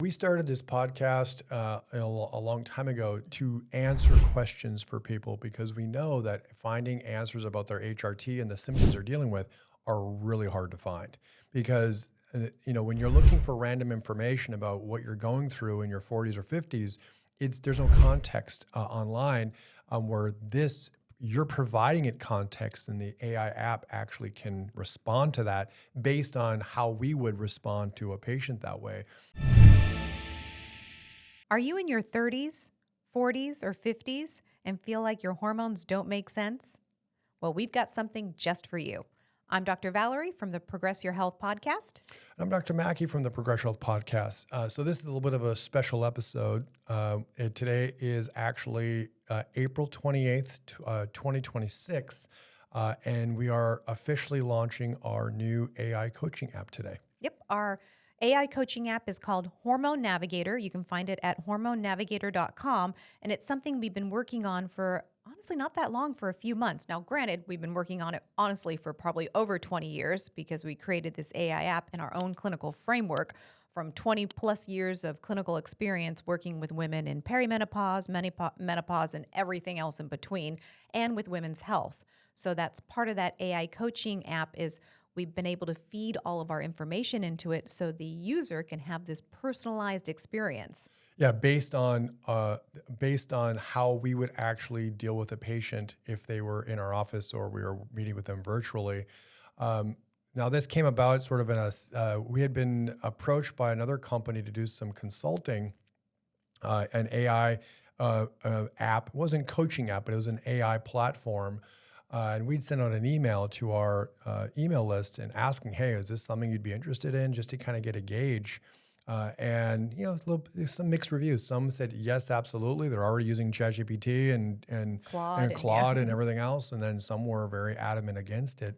We started this podcast a long time ago to answer questions for people because we know that finding answers about their HRT and the symptoms they're dealing with are really hard to find. Because when you're looking for random information about what you're going through in your 40s or 50s, there's no context online where you're providing it context, and the AI app actually can respond to that based on how we would respond to a patient that way. Are you in your 30s, 40s, or 50s and feel like your hormones don't make sense? Well, we've got something just for you. I'm Dr. Valorie from the Progress Your Health podcast. I'm Dr. Maki from the Progress Your Health podcast. So this is a little bit of a special episode. Today is actually April 28th, 2026, and we are officially launching our new AI coaching app today. Yep, our AI coaching app is called Hormone Navigator. You can find it at hormonenavigator.com, and it's something we've been working on for honestly not that long, for a few months. Now, granted, we've been working on it honestly for probably over 20 years because we created this AI app in our own clinical framework from 20 plus years of clinical experience working with women in perimenopause, menopause, and everything else in between, and with women's health. So that's part of that AI coaching app is we've been able to feed all of our information into it so the user can have this personalized experience. Yeah, based on how we would actually deal with a patient if they were in our office or we were meeting with them virtually. Now, this came about sort of we had been approached by another company to do some consulting, an AI app. It wasn't a coaching app, but it was an AI platform. And we'd send out an email to our email list and asking, hey, is this something you'd be interested in, just to kind of get a gauge? And some mixed reviews. Some said, yes, absolutely. They're already using ChatGPT and Claude and everything else. And then some were very adamant against it.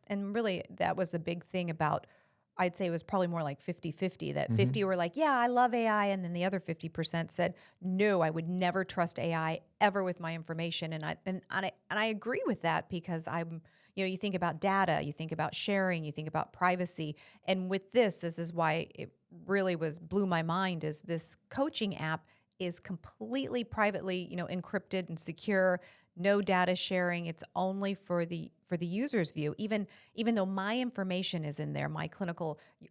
And really, that was the big thing about, I'd say it was probably more like 50-50, that 50 were like, yeah, I love AI. And then the other 50% said, no, I would never trust AI ever with my information. And I agree with that because you think about data, you think about sharing, you think about privacy. And with this is why it really blew my mind, is this coaching app is completely privately, encrypted and secure, no data sharing. It's only for the user's view. Even though my information is in there,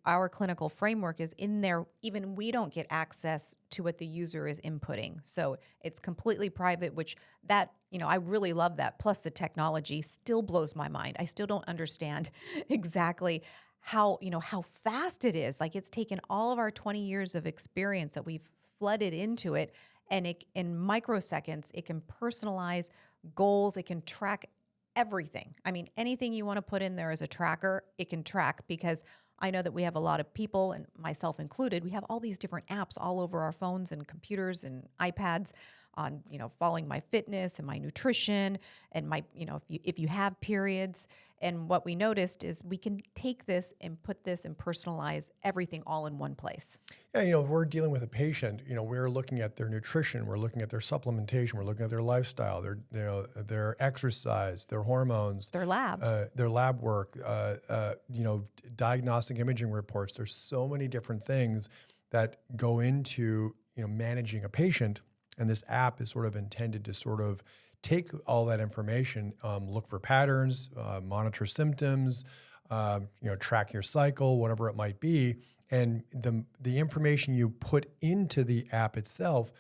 our clinical framework is in there, even we don't get access to what the user is inputting. So it's completely private, which I really love that. Plus the technology still blows my mind. I still don't understand exactly how fast it is. Like, it's taken all of our 20 years of experience that we've flooded into it, and in microseconds, it can personalize goals. It can track everything. I mean, anything you want to put in there as a tracker, it can track, because I know that we have a lot of people, and myself included, we have all these different apps all over our phones and computers and iPads on, following my fitness and my nutrition and my, if you have periods. And what we noticed is we can take this and put this and personalize everything all in one place. Yeah, if we're dealing with a patient, we're looking at their nutrition, we're looking at their supplementation, we're looking at their lifestyle, their exercise, their hormones, their labs, their lab work, diagnostic imaging reports. There's so many different things that go into, managing a patient. And this app is sort of intended to sort of take all that information, look for patterns, monitor symptoms, track your cycle, whatever it might be. And the information you put into the app itself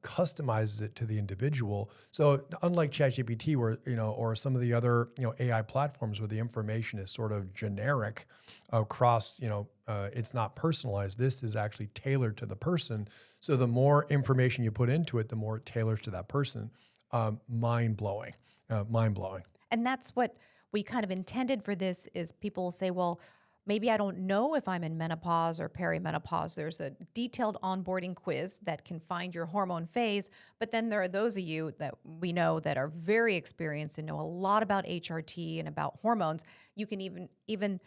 customizes it to the individual. So unlike ChatGPT, where or some of the other AI platforms where the information is sort of generic across, it's not personalized. This is actually tailored to the person. So the more information you put into it, the more it tailors to that person. Mind blowing. And that's what we kind of intended for this. Is people will say, well, maybe I don't know if I'm in menopause or perimenopause. There's a detailed onboarding quiz that can find your hormone phase. But then there are those of you that we know that are very experienced and know a lot about HRT and about hormones. You can even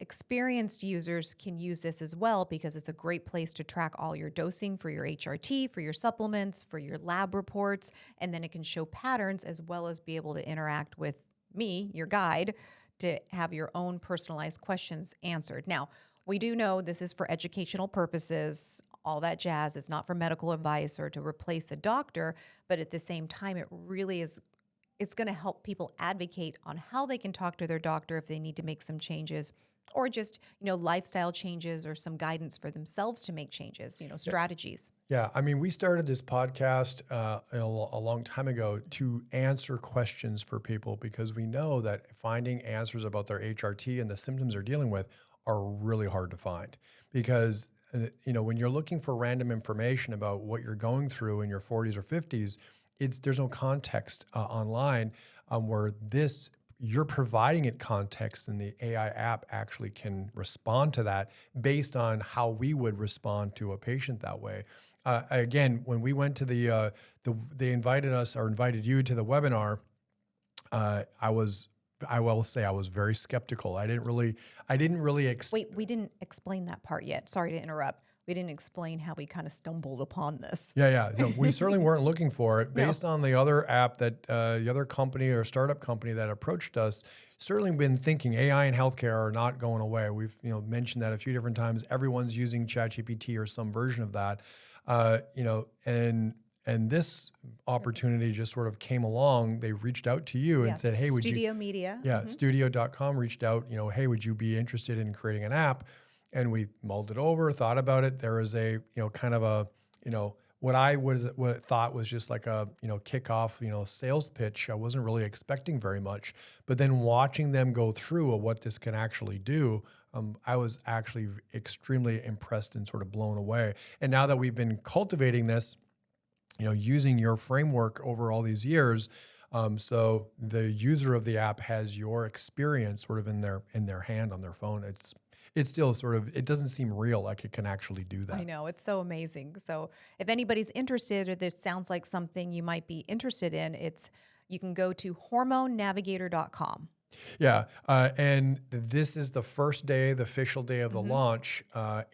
experienced users can use this as well, because it's a great place to track all your dosing for your HRT, for your supplements, for your lab reports. And then it can show patterns as well as be able to interact with me, your guide, to have your own personalized questions answered. Now, we do know this is for educational purposes all that jazz. It's not for medical advice or to replace a doctor, but at the same time, it really is. It's going to help people advocate on how they can talk to their doctor if they need to make some changes, or just, lifestyle changes or some guidance for themselves to make changes, strategies. Yeah, I mean, we started this podcast a long time ago to answer questions for people, because we know that finding answers about their HRT and the symptoms they're dealing with are really hard to find. Because when you're looking for random information about what you're going through in your 40s or 50s, there's no context online where you're providing it context, and the AI app actually can respond to that based on how we would respond to a patient that way. Again, when we went to they invited you to the webinar, I will say I was very skeptical. I didn't really Wait, we didn't explain that part yet. Sorry to interrupt. We didn't explain how we kind of stumbled upon this. Yeah. No, we certainly weren't looking for it. Based on the other app that the other company or startup company that approached us, certainly been thinking AI and healthcare are not going away. We've mentioned that a few different times. Everyone's using ChatGPT or some version of that. And this opportunity just sort of came along. They reached out to you and said, "Hey, would you?" Studio Media. Yeah, Studio.com reached out. Hey, would you be interested in creating an app? And we mulled it over, thought about it. There was a, kind of a, what I thought was just like a, kickoff, sales pitch. I wasn't really expecting very much, but then watching them go through what this can actually do, I was actually extremely impressed and sort of blown away. And now that we've been cultivating this, using your framework over all these years, so the user of the app has your experience sort of in their hand on their phone. It's still sort of, it doesn't seem real, like it can actually do that. I know, it's so amazing. So if anybody's interested, or this sounds like something you might be interested in, you can go to hormonenavigator.com. Yeah. And this is the first day, the official day of the launch,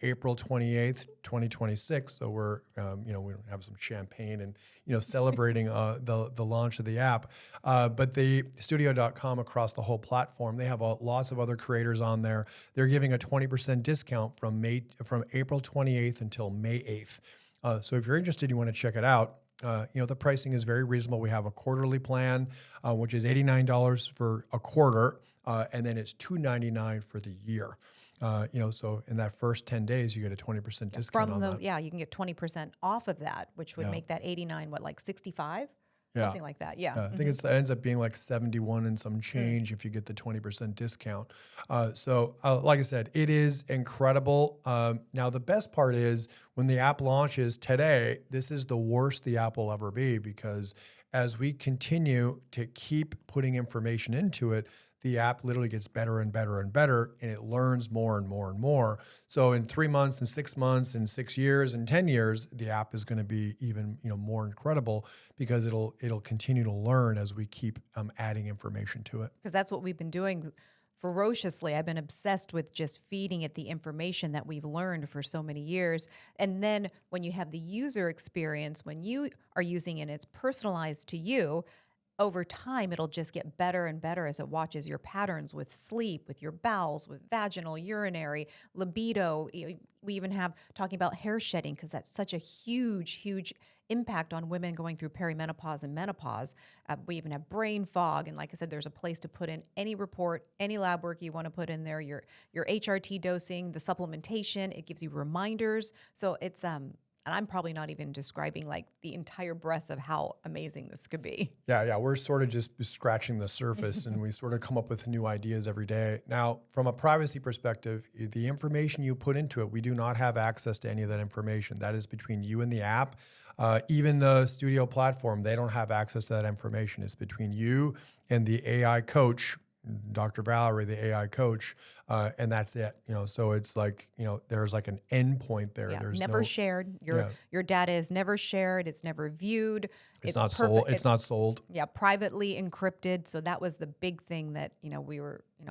April 28th, 2026. So we're, we have some champagne and, celebrating the launch of the app. But the studio.com across the whole platform, they have lots of other creators on there. They're giving a 20% discount from April 28th until May 8th. So if you're interested, you want to check it out. The pricing is very reasonable. We have a quarterly plan, which is $89 for a quarter, and then it's $299 for the year. So in that first 10 days, you get a 20% discount on that. Yeah, you can get 20% off of that, which would make that 89, like 65? Yeah. Something like that, yeah. I think it ends up being like 71 and some change if you get the 20% discount. So like I said, it is incredible. Now, the best part is when the app launches today, this is the worst the app will ever be, because as we continue to keep putting information into it, the app literally gets better and better and better, and it learns more and more and more. So in 3 months and 6 months and 6 years and 10 years, the app is going to be even more incredible, because it'll continue to learn as we keep adding information to it. Because that's what we've been doing ferociously. I've been obsessed with just feeding it the information that we've learned for so many years. And then when you have the user experience, when you are using it and it's personalized to you, over time, it'll just get better and better as it watches your patterns with sleep, with your bowels, with vaginal, urinary, libido. We even have talking about hair shedding, because that's such a huge, huge impact on women going through perimenopause and menopause. We even have brain fog. And like I said, there's a place to put in any report, any lab work you want to put in there, your HRT dosing, the supplementation. It gives you reminders. So it's and I'm probably not even describing like the entire breadth of how amazing this could be. Yeah. We're sort of just scratching the surface, and we sort of come up with new ideas every day. Now, from a privacy perspective, the information you put into it, we do not have access to any of that information. That is between you and the app. Even the studio platform, they don't have access to that information. It's between you and the AI coach, Dr. Valorie, the AI coach, and that's it. So it's like, there's like an end point there. Yeah, There's never shared. Your data is never shared. It's never viewed. It's not sold. It's not sold. Yeah, privately encrypted. So that was the big thing that,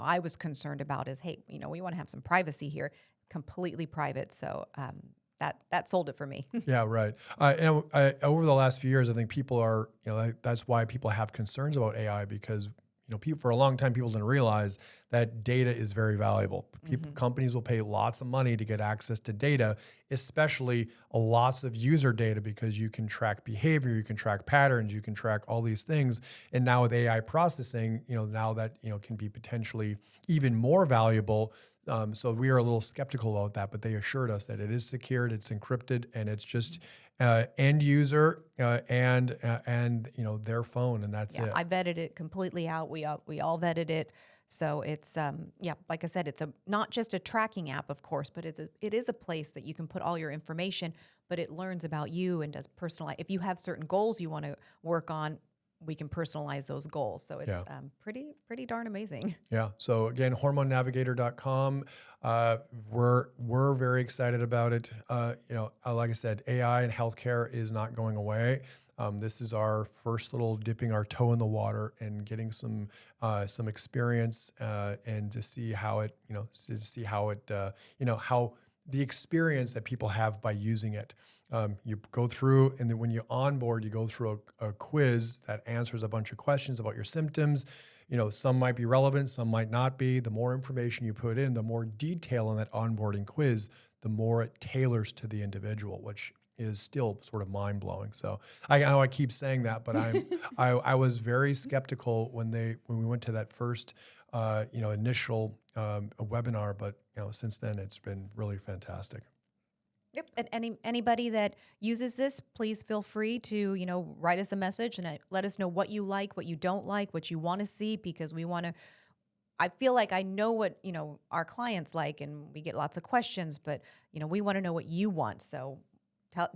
I was concerned about is, hey, we want to have some privacy here, completely private. So that sold it for me. Yeah, right. Over the last few years, I think people are, that's why people have concerns about AI, because people for a long time, people didn't realize that data is very valuable. Companies will pay lots of money to get access to data, especially lots of user data, because you can track behavior, you can track patterns, you can track all these things. And now with AI processing, now that, can be potentially even more valuable. So we are a little skeptical about that, but they assured us that it is secured, it's encrypted, and it's just end user and their phone, and that's it. I vetted it completely out. We all vetted it. So it's like I said, it's not just a tracking app, of course, but it is a place that you can put all your information, but it learns about you and does personalize. If you have certain goals you want to work on, we can personalize those goals. So it's pretty darn amazing. Yeah. So again, hormonenavigator.com. We're very excited about it. Like I said, AI in healthcare is not going away. This is our first little dipping our toe in the water and getting some experience and to see how it, how the experience that people have by using it. You go through, and then when you onboard, you go through a quiz that answers a bunch of questions about your symptoms. Some might be relevant, some might not be. The more information you put in, the more detail in that onboarding quiz, the more it tailors to the individual, which is still sort of mind blowing. So I know I keep saying that, but I was very skeptical when we went to that first initial webinar, but since then it's been really fantastic. Yep. And anybody that uses this, please feel free to, write us a message and let us know what you like, what you don't like, what you want to see, because I feel like I know what, our clients like, and we get lots of questions, but, we want to know what you want. So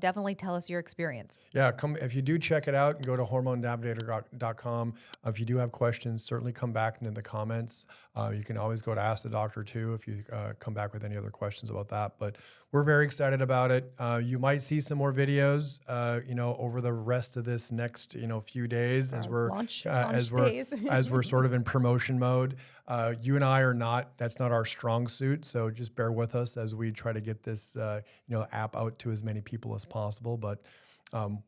definitely tell us your experience. Yeah, if you do check it out and go to hormonenavigator.com. If you do have questions, certainly come back in the comments. You can always go to Ask the Doctor too if you come back with any other questions about that. But we're very excited about it. You might see some more videos, over the rest of this next, few days as we're as we're sort of in promotion mode. You and I are not. That's not our strong suit. So just bear with us as we try to get this, app out to as many people as possible. But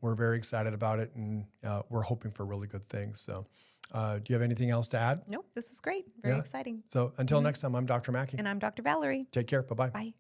we're very excited about it, and we're hoping for really good things. So, do you have anything else to add? Nope. This is great. Very exciting. So until next time, I'm Dr. Maki. And I'm Dr. Valorie. Take care. Bye-bye. Bye.